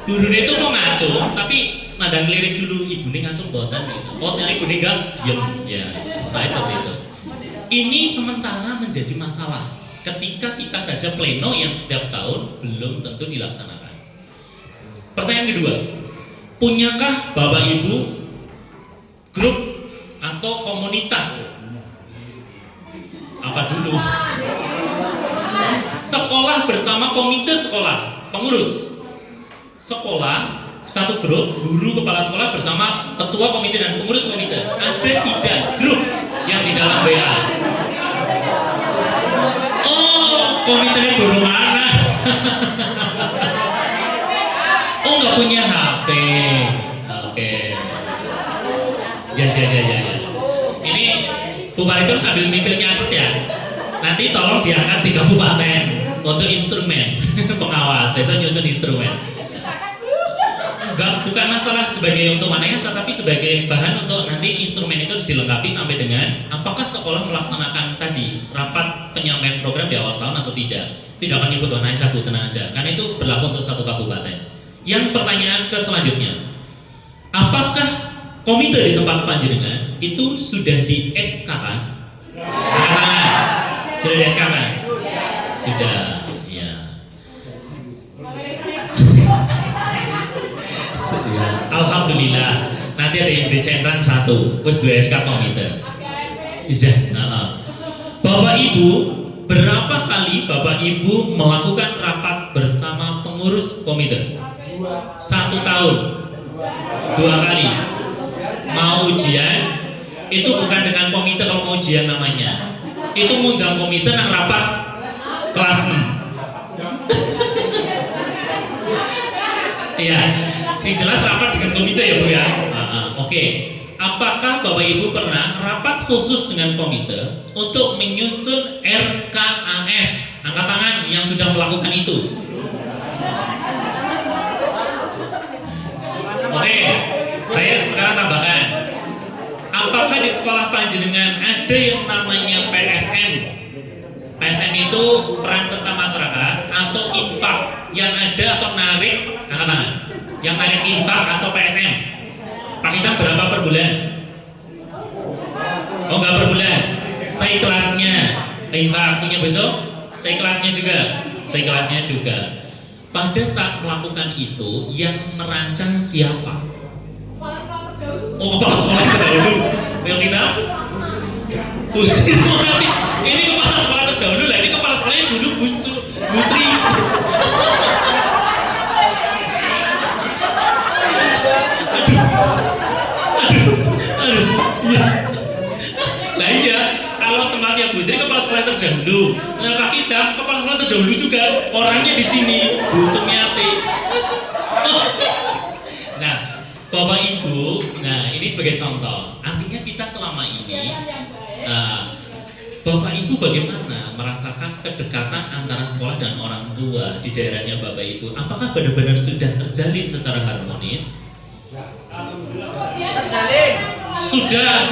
Gurunya itu mau ngacung, tapi nadang lirik dulu, ibu ini ngacung botan gitu. Oh ternyata ibu ini enggak, diem. Ya, baik seperti itu. Ini sementara menjadi masalah ketika kita saja pleno yang setiap tahun belum tentu dilaksanakan. Pertanyaan kedua, punyakah Bapak Ibu grup atau komunitas? Apa dulu? Sekolah bersama komite sekolah, pengurus sekolah, satu grup, guru kepala sekolah bersama ketua komite dan pengurus komite. Ada tidak grup yang di dalam WA? Oh, komitenya guru mana? Oh, nggak punya HP. Oke. Ya. Ini Bu Paricom sambil mikir nyatet ya. Nanti tolong diangkat di kabupaten untuk instrumen pengawas. Besok nyusun instrumen. Bukan masalah sebagai untuk manayasa, tapi sebagai bahan untuk nanti instrumen itu harus dilengkapi sampai dengan apakah sekolah melaksanakan tadi rapat penyampaian program di awal tahun atau tidak. Tidak akan nyebut manayasa, Bu, tenang aja, karena itu berlaku untuk satu kabupaten. Yang pertanyaan ke selanjutnya, apakah komite di tempat panjenengan itu sudah di SK kan? Sudah di SK kan? Sudah, ya. Alhamdulillah. Nanti ada yang dicentang 1, terus 2 SK komite. Iya. Bapak Ibu, berapa kali Bapak Ibu melakukan rapat bersama pengurus komite? 1 tahun, 2 kali. Mau ujian itu bukan dengan komite. Kalau mau ujian namanya itu ngundang komite nang rapat kelas 6. Iya, jelas rapat dengan komite ya Bu ya. Oke, apakah Bapak Ibu pernah rapat khusus dengan komite untuk menyusun RKAS? Angkat tangan yang sudah melakukan itu. Oke, saya sekarang tambahkan. Apakah di sekolah panjenengan ada yang namanya PSM? PSM itu peran serta masyarakat atau infak yang ada atau narik, angkat tangan. Yang narik infak atau PSM. Pak kita berapa per bulan? Oh enggak per bulan. Saya kelasnya infak punya besok. Saya kelasnya juga. Saya kelasnya juga. Pada saat melakukan itu yang merancang siapa? Oh kepala sekolah terdahulu. Yang kita? Ini kepala sekolah terdahulu lah. Ini kepala sekolahnya dulu Busri. Aduh, iya. Nah iya, kalau tempatnya Bu Sri kepala sekolah terdahulu, kenapa kita kepala sekolah terdahulu juga orangnya di sini, Bu Sumiati. Nah, Bapak Ibu, nah ini sebagai contoh. Artinya kita selama ini, Bapak Ibu bagaimana merasakan kedekatan antara sekolah dan orang tua di daerahnya Bapak Ibu? Apakah benar-benar sudah terjalin secara harmonis? Terjalin. Sudah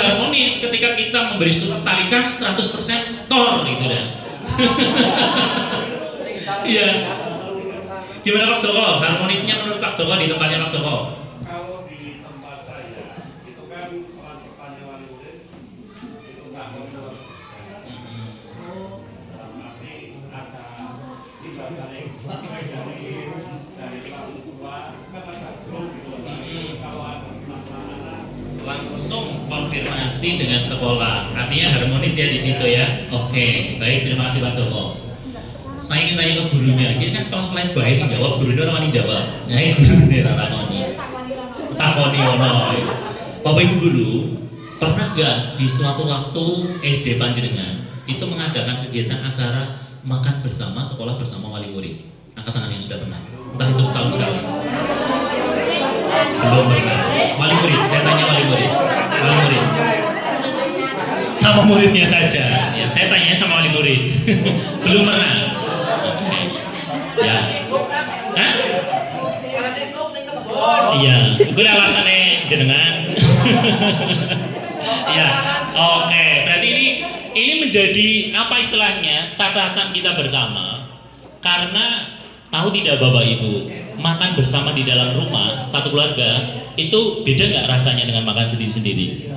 harmonis ketika kita memberi surat tarikan 100% store gitu dah. Iya. Gimana Pak Joko? Harmonisnya menurut Pak Joko di tempatnya Pak Joko? Kalau di tempat saya itu kan peran sertanya wali murid itu nggak menurut dalam arti ada bisa dari pelaku tua kan ada grup gitu. Kalau ada masalah Langsung konfirmasi dengan sekolah. Artinya harmonis ya di situ ya. Oke, baik, terima kasih Pak Joko. Saya ingin tanya ke gurunya. Ini kan kalau selain baik sih jawab, gurunya orang ini jawab. Nah ini gurunya takoni. Takoni ono. Bapak Ibu guru, pernah gak di suatu waktu SD Panjenengan itu mengadakan kegiatan acara makan bersama sekolah bersama wali murid? Angkat tangan yang sudah pernah. Entah itu setahun sekali. Belum pernah. Wali murid, saya tanya wali murid. Wali murid. Sama muridnya saja. Ya, saya tanya sama wali murid. Belum pernah. Oke. Ya. Hah? Iya. Mungkin alasannya jenengan. Ya. Oke. Berarti ini menjadi apa istilahnya catatan kita bersama. Karena tahu tidak Bapak Ibu, makan bersama di dalam rumah satu keluarga itu beda nggak rasanya dengan makan sendiri-sendiri?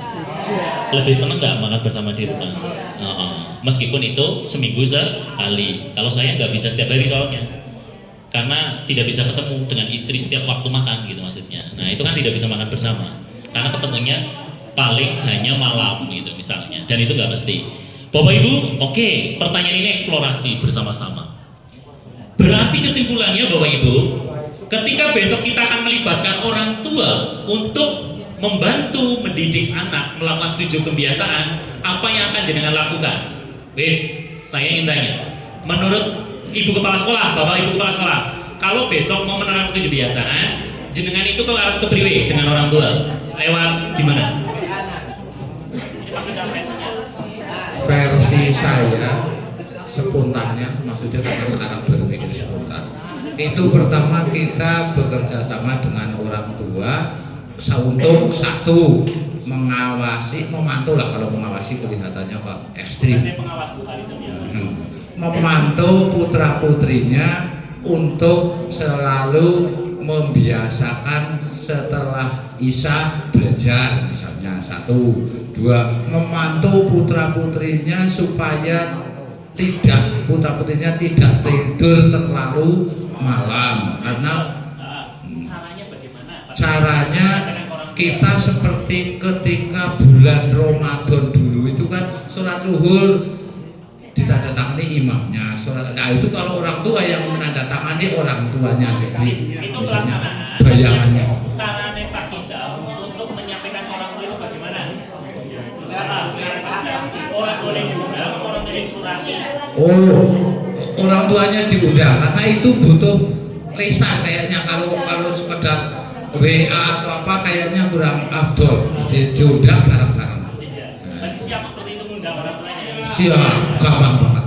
Lebih seneng nggak makan bersama di rumah? Meskipun itu seminggu sekali. Kalau saya nggak bisa setiap hari soalnya, karena tidak bisa ketemu dengan istri setiap waktu makan gitu maksudnya. Nah itu kan tidak bisa makan bersama, karena ketemunya paling hanya malam gitu misalnya, dan itu nggak mesti. Bapak Ibu, oke, pertanyaan ini eksplorasi bersama-sama. Berarti kesimpulannya Bapak Ibu, ketika besok kita akan melibatkan orang tua untuk membantu mendidik anak melakukan 7 kebiasaan, apa yang akan jenengan lakukan? Wes, saya ingin tanya, menurut Ibu Kepala Sekolah, Bapak Ibu Kepala Sekolah, kalau besok mau menerapkan 7 kebiasaan, jenengan itu ke arah kepriwe dengan orang tua? Lewat gimana? Versi saya spontannya, maksudnya karena sekarang berpikir spontan, itu pertama kita bekerja sama dengan orang tua untuk satu mengawasi, memantau lah, kalau mengawasi kelihatannya kok ekstrim, memantau putra putrinya untuk selalu membiasakan setelah Isya belajar misalnya, satu. Dua, memantau putra putrinya supaya putra putrinya tidak tidur terlalu malam, karena Caranya bagaimana? caranya kita seperti ketika bulan Ramadan dulu itu kan sholat zuhur ditandatangani imamnya, nah itu kalau orang tua yang menandatangani orang tuanya, jadi Itu misalnya pelaksanaan. bayangannya. Caranya Pak Kita untuk menyampaikan orang tua itu bagaimana? Orang tua yang diundang, orang tua yang surati. Oh, orang tuanya diundang karena itu butuh lisan kayaknya, kalau sekedar WA atau apa kayaknya kurang afdol, diundang bareng-bareng. Tadi siap seperti itu mengundang orang tuanya. Siap, gampang banget.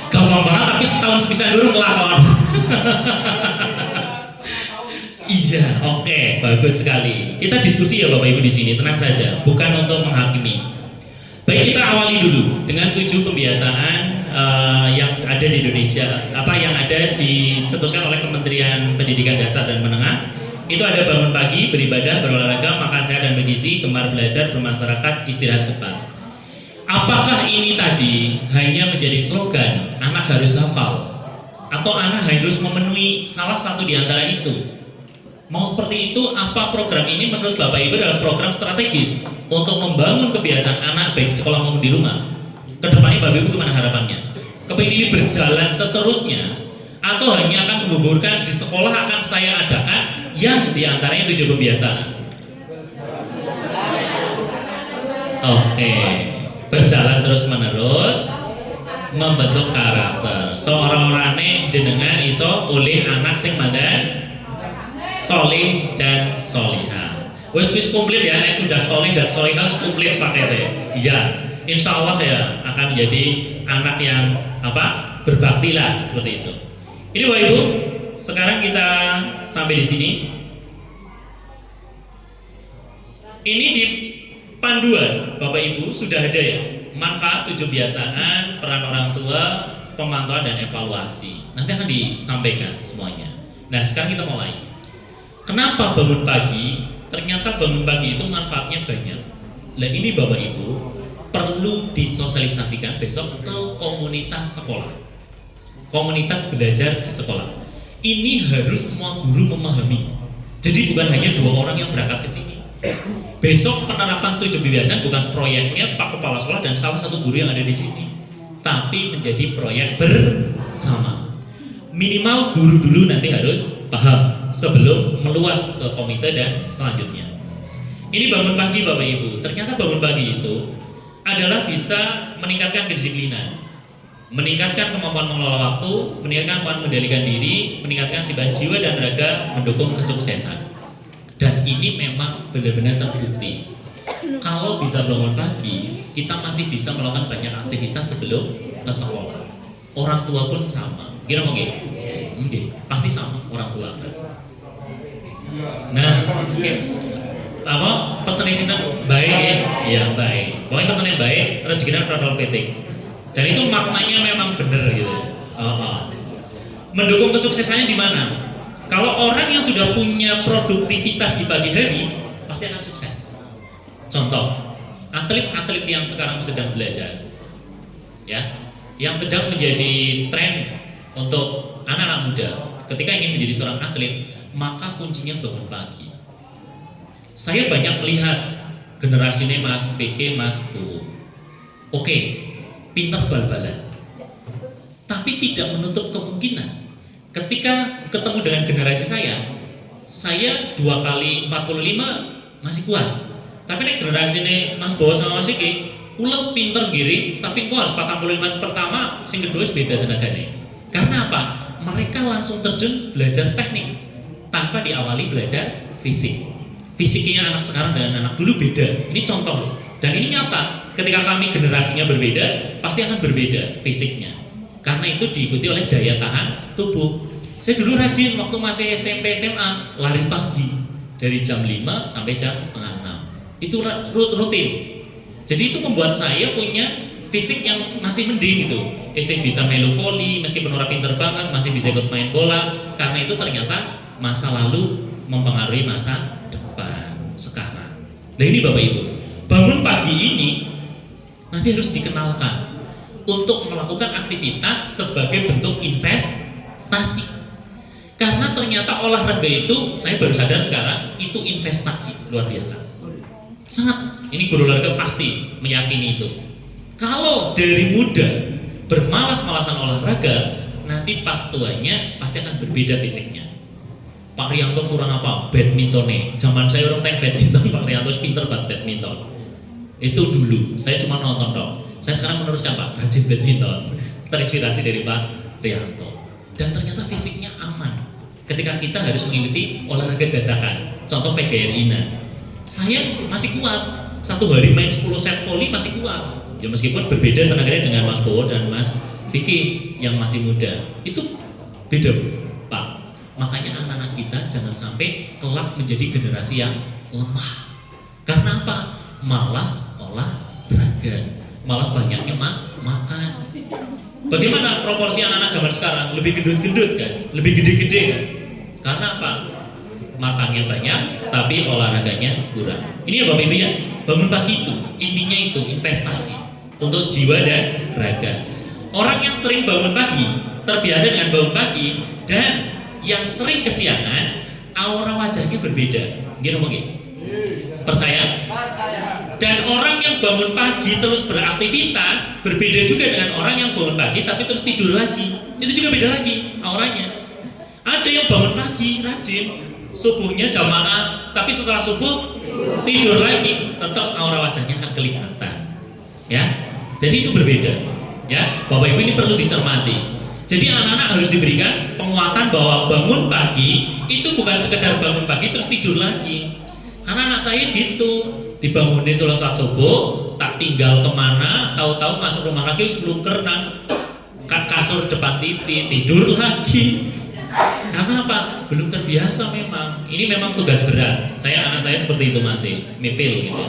Gampang banget tapi setahun sepisan dulu ngelakon. Iya, oke, bagus sekali. Kita diskusi ya Bapak Ibu di sini, tenang saja, bukan untuk menghakimi. Baik, kita awali dulu dengan 7 kebiasaan yang ada di Indonesia, yang ada dicetuskan oleh Kementerian Pendidikan Dasar dan Menengah. Itu ada bangun pagi, beribadah, berolahraga, makan sehat dan bergizi, gemar belajar, bermasyarakat, istirahat cepat. Apakah ini tadi hanya menjadi slogan, anak harus hafal, atau anak harus memenuhi salah satu di antara itu? Mau seperti itu, apa program ini menurut Bapak Ibu dalam program strategis untuk membangun kebiasaan anak baik sekolah maupun di rumah? Kedepannya Bapak Ibu gimana harapannya? Kepingin ini berjalan seterusnya, atau hanya akan menggugurkan di sekolah akan saya adakan yang diantaranya 7 kebiasaan? Oke, berjalan terus menerus membentuk karakter. Seorang-orangnya jenengan iso oleh anak sing mandan solih dan solihah. Wis komplit ya, nek sudah solih dan solihah komplit paketnya. Iya, insya Allah ya akan menjadi anak yang berbakti lah seperti itu. Ini Bapak Ibu, sekarang kita sampai di sini. Ini di panduan Bapak Ibu sudah ada ya, manfaat 7 kebiasaan, peran orang tua, pemantauan dan evaluasi. Nanti akan disampaikan semuanya. Nah sekarang kita mulai. Kenapa bangun pagi? Ternyata bangun pagi itu manfaatnya banyak. Nah ini Bapak Ibu perlu disosialisasikan besok ke komunitas sekolah, komunitas belajar di sekolah. Ini harus semua guru memahami. Jadi bukan hanya 2 orang yang berangkat ke sini. Besok penerapan 7 kebiasaan bukan proyeknya Pak Kepala Sekolah dan salah satu guru yang ada di sini, tapi menjadi proyek bersama. Minimal guru dulu nanti harus paham sebelum meluas ke komite dan selanjutnya. Ini bangun pagi Bapak Ibu. Ternyata bangun pagi itu adalah bisa meningkatkan kedisiplinan, meningkatkan kemampuan mengelola waktu, meningkatkan kemampuan mengendalikan diri, meningkatkan simpan jiwa dan raga, mendukung kesuksesan. Dan ini memang benar-benar terbukti. Kalau bisa bangun pagi, kita masih bisa melakukan banyak aktivitas sebelum ke sekolah. Orang tua pun sama. Kira mau nggih? Nggih, pasti sama orang tua. Nah, pesan sinten baik ya? Iya, baik. Pokoknya pesan yang baik, rezekinya protokol petik. Dan itu maknanya memang benar gitu. Mendukung kesuksesannya di mana? Kalau orang yang sudah punya produktivitas di pagi hari, pasti akan sukses. Contoh, atlet-atlet yang sekarang sedang belajar, ya, yang sedang menjadi tren untuk anak-anak muda, ketika ingin menjadi seorang atlet, maka kuncinya bangun pagi. Saya banyak melihat generasinya Mas PK, Mas Bu, oke, pintar bal-balan, tapi tidak menutup kemungkinan ketika ketemu dengan generasi saya 2 kali 45 masih kuat. Tapi nek generasi ini Mas Bowo sama Mas Iki ulet pinter giri, tapi kok harus 45 pertama, sing kedua beda tenaganya. Karena apa? Mereka langsung terjun belajar teknik tanpa diawali belajar fisik. Fisiknya anak sekarang dan anak dulu beda. Ini contoh. Dan ini nyata. Ketika kami generasinya berbeda, pasti akan berbeda fisiknya. Karena itu diikuti oleh daya tahan tubuh. Saya dulu rajin waktu masih SMP SMA lari pagi dari jam 5 sampai jam setengah 6. Itu rutin. Jadi itu membuat saya punya fisik yang masih mending gitu. Saya bisa melu volley meskipun orang pinter banget, masih bisa ikut main bola. Karena itu ternyata masa lalu mempengaruhi masa depan sekarang. Nah ini Bapak Ibu, bangun pagi ini nanti harus dikenalkan untuk melakukan aktivitas sebagai bentuk investasi. Karena ternyata olahraga itu, saya baru sadar sekarang, itu investasi luar biasa. Sangat, ini guru olahraga pasti meyakini itu. Kalau dari muda bermalas-malasan olahraga, nanti pas tuanya pasti akan berbeda fisiknya. Pak Rianto kurang apa? Badmintonnya. Zaman saya orang tank badminton, Pak Rianto pinter banget badminton. Itu dulu, saya cuma nonton dong. Saya sekarang meneruskan Pak, rajin badminton. Terinspirasi dari Pak Rianto. Dan ternyata fisiknya aman. ketika kita harus mengikuti olahraga dadakan. Contoh PGRI. Saya masih kuat. Satu hari main 10 set volley masih kuat. Ya meskipun berbeda tenaganya dengan Mas Bowo dan Mas Vicky yang masih muda. Itu beda, Pak. Makanya anak-anak kita jangan sampai kelak menjadi generasi yang lemah. Karena apa? Malas olahraga, malah banyaknya makan. Bagaimana proporsi anak-anak zaman sekarang? Lebih gendut-gendut kan? Lebih gede-gede kan? Karena apa? Makannya banyak, tapi olahraganya kurang. Ini ya Bapak Ibu ya, bangun pagi itu, intinya itu investasi untuk jiwa dan raga. Orang yang sering bangun pagi, terbiasa dengan bangun pagi, dan yang sering kesiangan, aura wajahnya berbeda. Gini ngomongin? Percaya? Dan orang yang bangun pagi terus beraktivitas berbeda juga dengan orang yang bangun pagi tapi terus tidur lagi. Itu juga beda lagi auranya. Ada yang bangun pagi rajin, subuhnya jamaah, tapi setelah subuh tidur lagi, tetap aura wajahnya akan kelihatan. Ya, jadi itu berbeda. Ya, Bapak Ibu ini perlu dicermati. Jadi anak-anak harus diberikan penguatan bahwa bangun pagi itu bukan sekedar bangun pagi terus tidur lagi. Karena anak saya gitu, dibangunin sholat subuh, tak tinggal kemana, tahu-tahu masuk rumah lagi sebelum kerenang, kasur depan TV, tidur lagi. Karena apa? Belum terbiasa memang. Ini memang tugas berat. Anak saya seperti itu masih, mipil gitu.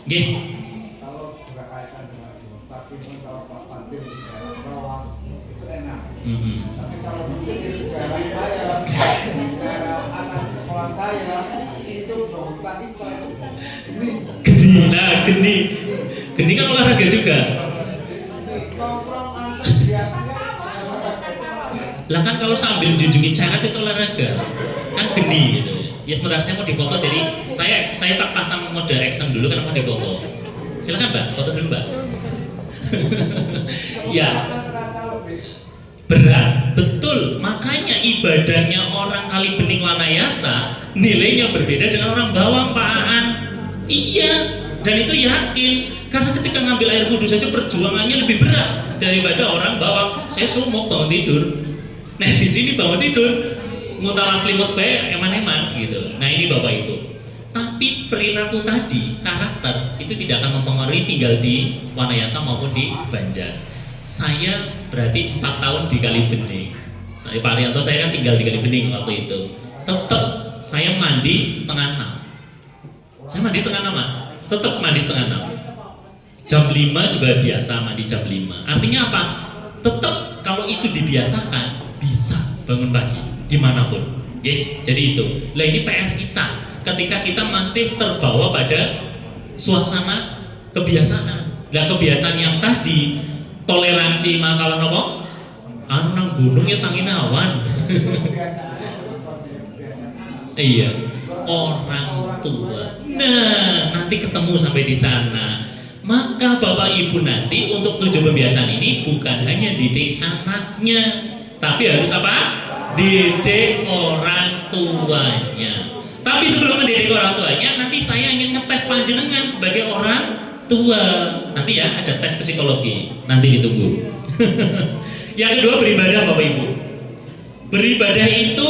Gih. Kalau berkaitan dengan tapi kalau Pak Fatir bawang itu enak. Tapi kalau di daerah saya, daerah atas sekolah saya itu bangun pagi setelah itu Geni, nah geni kan olahraga juga. nongkrong antar diamnya. Lah kan kalau sambil junjungi syarat itu olahraga, kan geni gitu. Ya sebentar saya mau difoto, jadi saya tak pasang mode action dulu karena mau difoto. Silakan Mbak, foto dulu Mbak. Ya. Berat, betul. Makanya ibadahnya orang Kali Bening Wanayasa nilainya berbeda dengan orang bawang Pak Aan. Iya, dan itu yakin. Karena ketika ngambil air wudhu saja perjuangannya lebih berat daripada orang bawang. Saya sumuk bangun tidur. Nah di sini bangun tidur ngutara selimut baik eman-eman gitu. Nah ini Bapak Ibu. Tapi perilaku tadi, karakter itu tidak akan mempengaruhi tinggal di Wanayasa maupun di Banjar. Saya berarti 4 tahun di Kali Bening. Pak Rianto saya kan tinggal di Kali Bening waktu itu. Tetap saya mandi setengah 6. Saya mandi setengah 6 Mas. Tetap mandi setengah 6. Jam 5 juga biasa mandi jam 5. Artinya apa? Tetap kalau itu dibiasakan bisa bangun pagi dimanapun. Jadi itu. Lah ini PR kita. Ketika kita masih terbawa pada suasana kebiasaan. Lah kebiasaan yang tadi toleransi masalah nopo? Anu nang gunung ya tangin awan. Iya, orang tua. Nah, nanti ketemu sampai di sana. Maka Bapak Ibu nanti untuk 7 pembiasaan ini bukan hanya didik anaknya, tapi harus apa? Didik orang tuanya. Tapi sebelum mendidik orang tuanya, nanti saya ingin ngetes panjenengan sebagai orang tua. Nanti ya ada tes psikologi. Nanti ditunggu. Yang kedua beribadah Bapak Ibu. Beribadah itu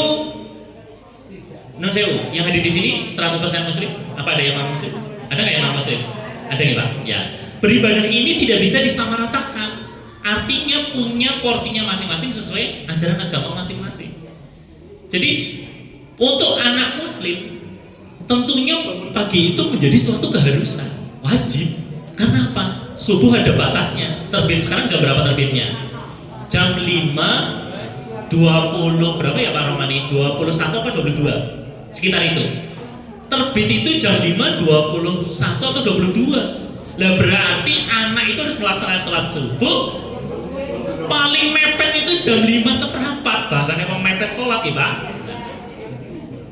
non sewu. Yang hadir di sini 100% Muslim. Apa ada yang non Muslim? Ada nggak yang non Muslim? Ada nggak Pak? Ya. Beribadah ini tidak bisa disamaratakan. Artinya punya porsinya masing-masing sesuai ajaran agama masing-masing. Jadi untuk anak Muslim tentunya pagi itu menjadi suatu keharusan, wajib. Karena apa? Subuh ada batasnya. Terbit sekarang jam berapa terbitnya? Jam 5.20 berapa ya Pak Romani? 21 apa 22? Sekitar itu. Terbit itu jam 5.21 atau 22. Lah berarti anak itu harus melaksanakan sholat subuh. Paling mepet itu jam 5:15. Bahasanya mau mepet sholat ya Pak.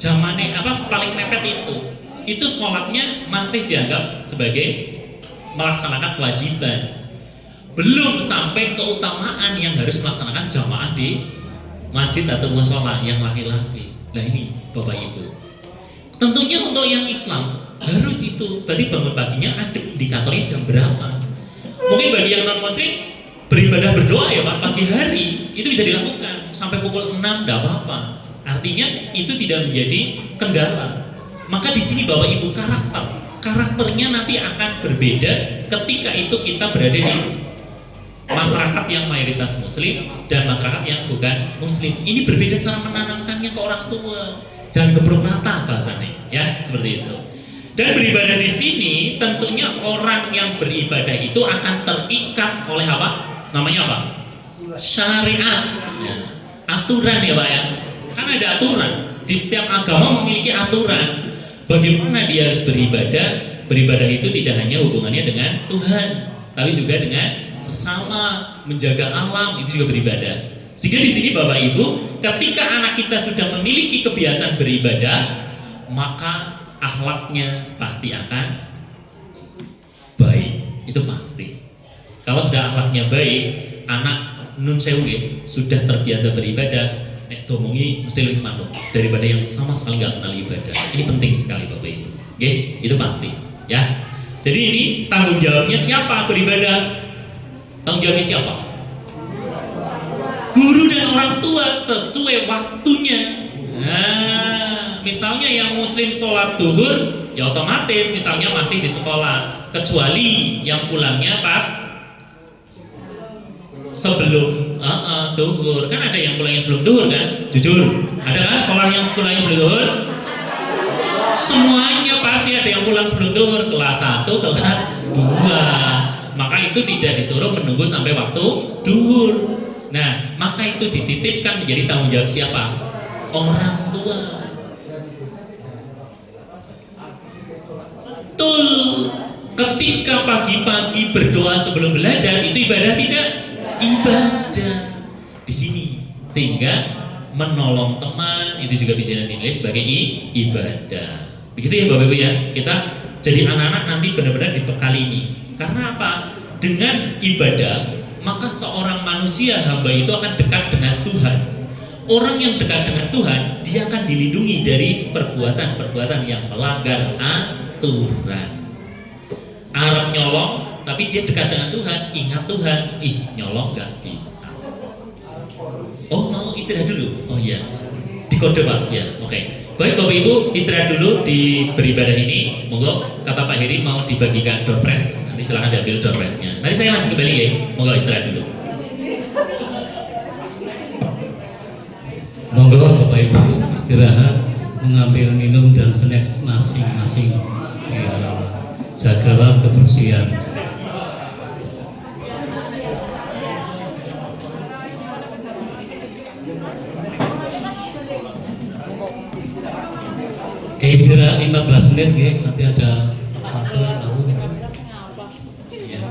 Zamannya apa paling mepet itu sholatnya masih dianggap sebagai melaksanakan kewajiban, belum sampai keutamaan yang harus melaksanakan jamaah di masjid atau mushola yang laki-laki. Nah ini Bapak Ibu, tentunya untuk yang Islam harus itu. Berarti bangun paginya ada indikatornya jam berapa. Mungkin bagi yang non muslim beribadah berdoa ya Pak pagi hari itu bisa dilakukan. sampai pukul 6 enggak apa-apa. Artinya itu tidak menjadi kendala. Maka di sini Bapak Ibu karakternya nanti akan berbeda ketika itu kita berada di masyarakat yang mayoritas muslim dan masyarakat yang bukan muslim. Ini berbeda cara menanamkannya ke orang tua. Jangan geprok rata bahasanya, ya, seperti itu. Dan beribadah di sini tentunya orang yang beribadah itu akan terikat oleh apa? Namanya apa? Syariat, ya. Aturan ya Pak ya. Kan ada aturan. Di setiap agama memiliki aturan. Bagaimana dia harus beribadah? Beribadah itu tidak hanya hubungannya dengan Tuhan, tapi juga dengan sesama, menjaga alam, itu juga beribadah. Sehingga di sini Bapak Ibu, ketika anak kita sudah memiliki kebiasaan beribadah, maka akhlaknya pasti akan baik, itu pasti. Kalau sudah akhlaknya baik, anak nun sewu sudah terbiasa beribadah, nek domongi mesti lebih manut daripada yang sama sekali nggak kenal ibadah. Ini penting sekali Bapak Ibu, itu pasti, ya. Jadi ini tanggung jawabnya siapa beribadah? Tanggung jawabnya siapa? Guru dan orang tua sesuai waktunya. Nah, misalnya yang muslim sholat duhur, ya otomatis misalnya masih di sekolah, kecuali yang pulangnya pas sebelum duhur. Kan ada yang pulangnya sebelum duhur kan? Jujur, ada kan sekolah yang pulangnya sebelum duhur? Semuanya pasti ada yang pulang sebelum duhur, kelas 1, kelas 2. Maka itu tidak disuruh menunggu sampai waktu duhur. Nah, maka itu dititipkan menjadi tanggung jawab siapa? Orang tua. Betul. Ketika pagi-pagi berdoa sebelum belajar, itu ibadah tidak? Ibadah. Di sini. Sehingga menolong teman itu juga bisa dinilai sebagai ibadah. Begitu ya Bapak Ibu ya. Kita jadi anak-anak nanti benar-benar dibekali ini. Karena apa? Dengan ibadah, maka seorang manusia hamba itu akan dekat dengan Tuhan. Orang yang dekat dengan Tuhan, dia akan dilindungi dari perbuatan-perbuatan yang melanggar aturan. Arab nyolong, tapi dia dekat dengan Tuhan, ingat Tuhan, nyolong gak bisa. Oh, mau istirahat dulu? Oh iya, dikode Pak, ya, oke. Baik Bapak Ibu, istirahat dulu di beribadah ini. Monggo, kata Pak Heri mau dibagikan door prize. Nanti silahkan diambil door prize-nya. Nanti saya langsung kembali ya. Monggo istirahat dulu. Monggo Bapak Ibu istirahat, mengambil minum dan snacks masing-masing di halaman. Jagalah kebersihan. Istirahat 15 menit ya, nanti ada waktu tahu gitu. Ya.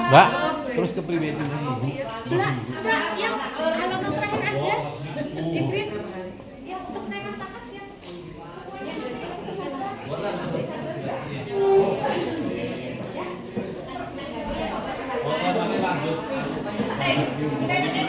Mbak, terus ke pribadi sini. Enggak, yang halaman terakhir aja. Di print yang untuk naikkan takat ya. Oh, lanjut. Kita